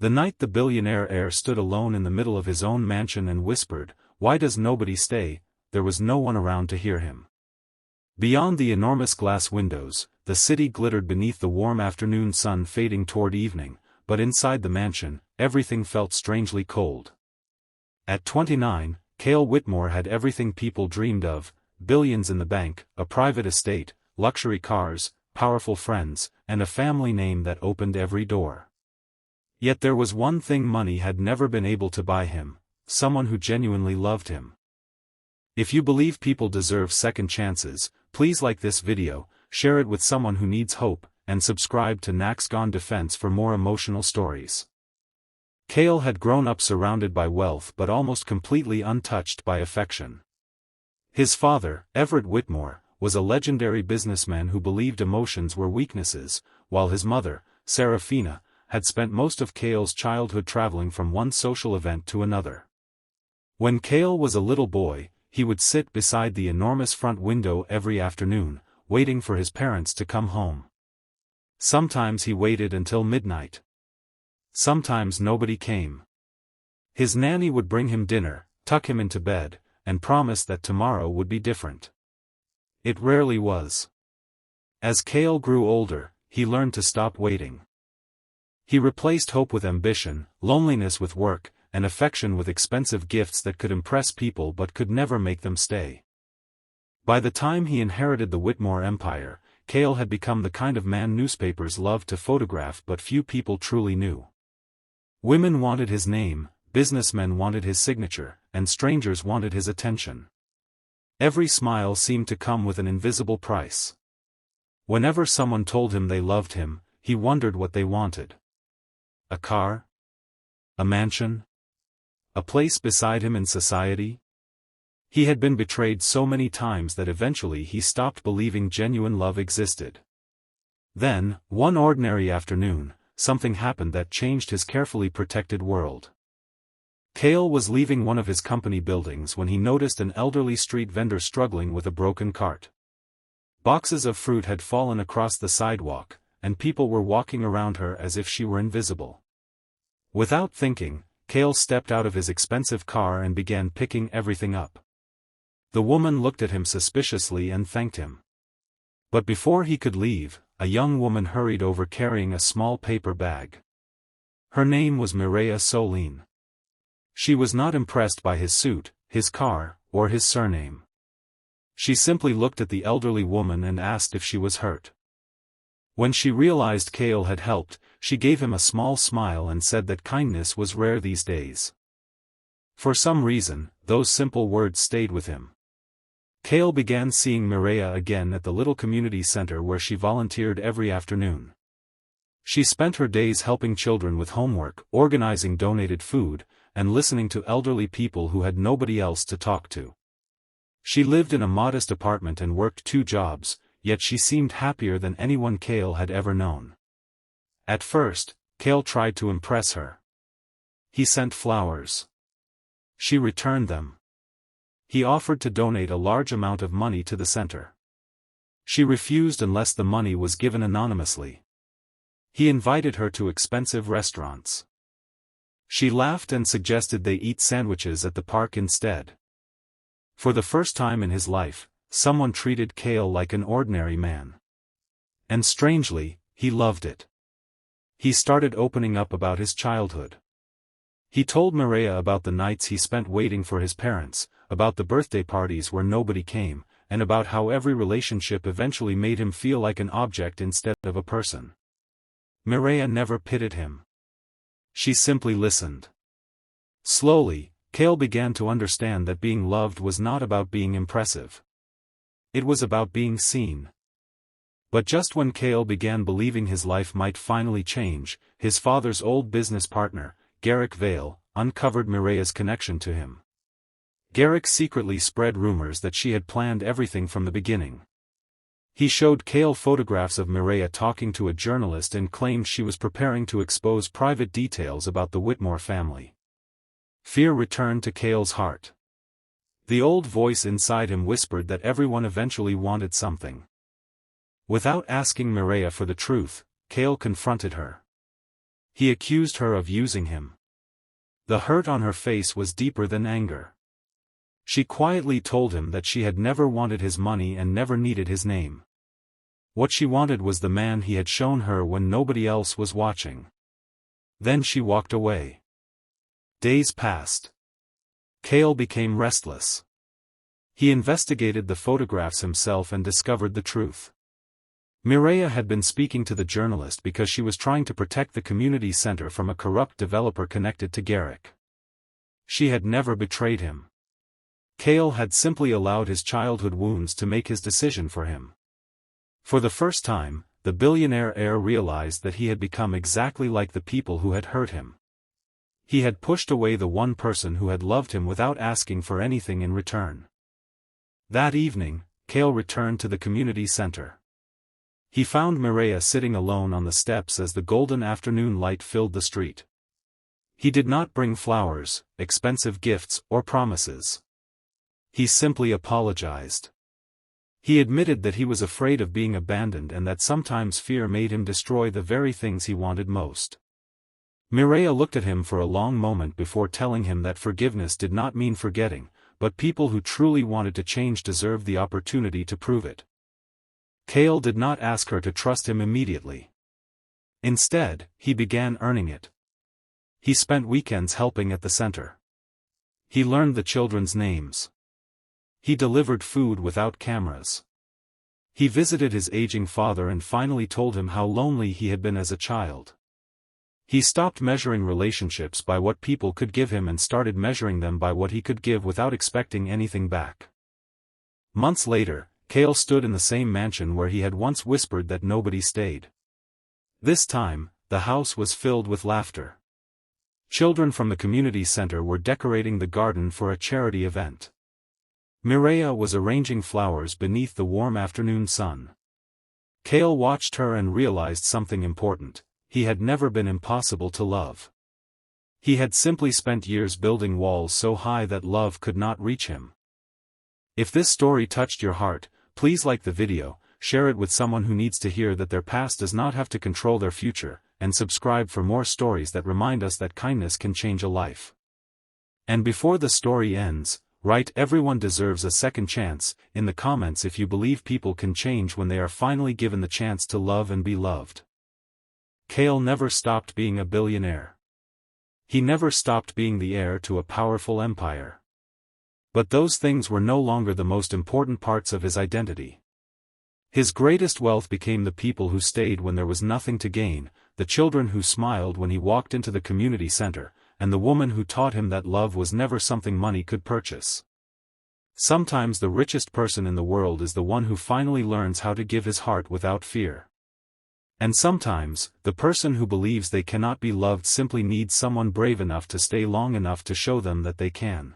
The night the billionaire heir stood alone in the middle of his own mansion and whispered, "Why does nobody stay?" there was no one around to hear him. Beyond the enormous glass windows, the city glittered beneath the warm afternoon sun fading toward evening, but inside the mansion, everything felt strangely cold. At 29, Kael Whitmore had everything people dreamed of: billions in the bank, a private estate, luxury cars, powerful friends, and a family name that opened every door. Yet there was one thing money had never been able to buy him: someone who genuinely loved him. If you believe people deserve second chances, please like this video, share it with someone who needs hope, and subscribe to hain.Agar Defense for more emotional stories. Kael had grown up surrounded by wealth but almost completely untouched by affection. His father, Everett Whitmore, was a legendary businessman who believed emotions were weaknesses, while his mother, Serafina, had spent most of Kael's childhood traveling from one social event to another. When Kael was a little boy, he would sit beside the enormous front window every afternoon, waiting for his parents to come home. Sometimes he waited until midnight. Sometimes nobody came. His nanny would bring him dinner, tuck him into bed, and promise that tomorrow would be different. It rarely was. As Kael grew older, he learned to stop waiting. He replaced hope with ambition, loneliness with work, and affection with expensive gifts that could impress people but could never make them stay. By the time he inherited the Whitmore empire, Kael had become the kind of man newspapers loved to photograph but few people truly knew. Women wanted his name, businessmen wanted his signature, and strangers wanted his attention. Every smile seemed to come with an invisible price. Whenever someone told him they loved him, he wondered what they wanted. A car? A mansion? A place beside him in society? He had been betrayed so many times that eventually he stopped believing genuine love existed. Then, one ordinary afternoon, something happened that changed his carefully protected world. Kael was leaving one of his company buildings when he noticed an elderly street vendor struggling with a broken cart. Boxes of fruit had fallen across the sidewalk, and people were walking around her as if she were invisible. Without thinking, Kael stepped out of his expensive car and began picking everything up. The woman looked at him suspiciously and thanked him. But before he could leave, a young woman hurried over carrying a small paper bag. Her name was Mireya. She was not impressed by his suit, his car, or his surname. She simply looked at the elderly woman and asked if she was hurt. When she realized Kael had helped, she gave him a small smile and said that kindness was rare these days. For some reason, those simple words stayed with him. Kael began seeing Mireya again at the little community center where she volunteered every afternoon. She spent her days helping children with homework, organizing donated food, and listening to elderly people who had nobody else to talk to. She lived in a modest apartment and worked 2 jobs, yet she seemed happier than anyone Kael had ever known. At first, Kael tried to impress her. He sent flowers. She returned them. He offered to donate a large amount of money to the center. She refused unless the money was given anonymously. He invited her to expensive restaurants. She laughed and suggested they eat sandwiches at the park instead. For the first time in his life, someone treated Kael like an ordinary man. And strangely, he loved it. He started opening up about his childhood. He told Mireya about the nights he spent waiting for his parents, about the birthday parties where nobody came, and about how every relationship eventually made him feel like an object instead of a person. Mireya never pitied him. She simply listened. Slowly, Kael began to understand that being loved was not about being impressive. It was about being seen. But just when Kael began believing his life might finally change, his father's old business partner, Garrick, uncovered Mireya's connection to him. Garrick secretly spread rumors that she had planned everything from the beginning. He showed Kael photographs of Mireya talking to a journalist and claimed she was preparing to expose private details about the Whitmore family. Fear returned to Kael's heart. The old voice inside him whispered that everyone eventually wanted something. Without asking Mireya for the truth, Kael confronted her. He accused her of using him. The hurt on her face was deeper than anger. She quietly told him that she had never wanted his money and never needed his name. What she wanted was the man he had shown her when nobody else was watching. Then she walked away. Days passed. Kael became restless. He investigated the photographs himself and discovered the truth. Mireya had been speaking to the journalist because she was trying to protect the community center from a corrupt developer connected to Garrick. She had never betrayed him. Kael had simply allowed his childhood wounds to make his decision for him. For the first time, the billionaire heir realized that he had become exactly like the people who had hurt him. He had pushed away the one person who had loved him without asking for anything in return. That evening, Kael returned to the community center. He found Mireya sitting alone on the steps as the golden afternoon light filled the street. He did not bring flowers, expensive gifts, or promises. He simply apologized. He admitted that he was afraid of being abandoned and that sometimes fear made him destroy the very things he wanted most. Mireya looked at him for a long moment before telling him that forgiveness did not mean forgetting, but people who truly wanted to change deserved the opportunity to prove it. Kael did not ask her to trust him immediately. Instead, he began earning it. He spent weekends helping at the center. He learned the children's names. He delivered food without cameras. He visited his aging father and finally told him how lonely he had been as a child. He stopped measuring relationships by what people could give him and started measuring them by what he could give without expecting anything back. Months later, Kael stood in the same mansion where he had once whispered that nobody stayed. This time, the house was filled with laughter. Children from the community center were decorating the garden for a charity event. Mireya was arranging flowers beneath the warm afternoon sun. Kael watched her and realized something important: he had never been impossible to love. He had simply spent years building walls so high that love could not reach him. If this story touched your heart, please like the video, share it with someone who needs to hear that their past does not have to control their future, and subscribe for more stories that remind us that kindness can change a life. And before the story ends, write "Everyone deserves a second chance" in the comments if you believe people can change when they are finally given the chance to love and be loved. Kael never stopped being a billionaire. He never stopped being the heir to a powerful empire. But those things were no longer the most important parts of his identity. His greatest wealth became the people who stayed when there was nothing to gain, the children who smiled when he walked into the community center, and the woman who taught him that love was never something money could purchase. Sometimes the richest person in the world is the one who finally learns how to give his heart without fear. And sometimes, the person who believes they cannot be loved simply needs someone brave enough to stay long enough to show them that they can.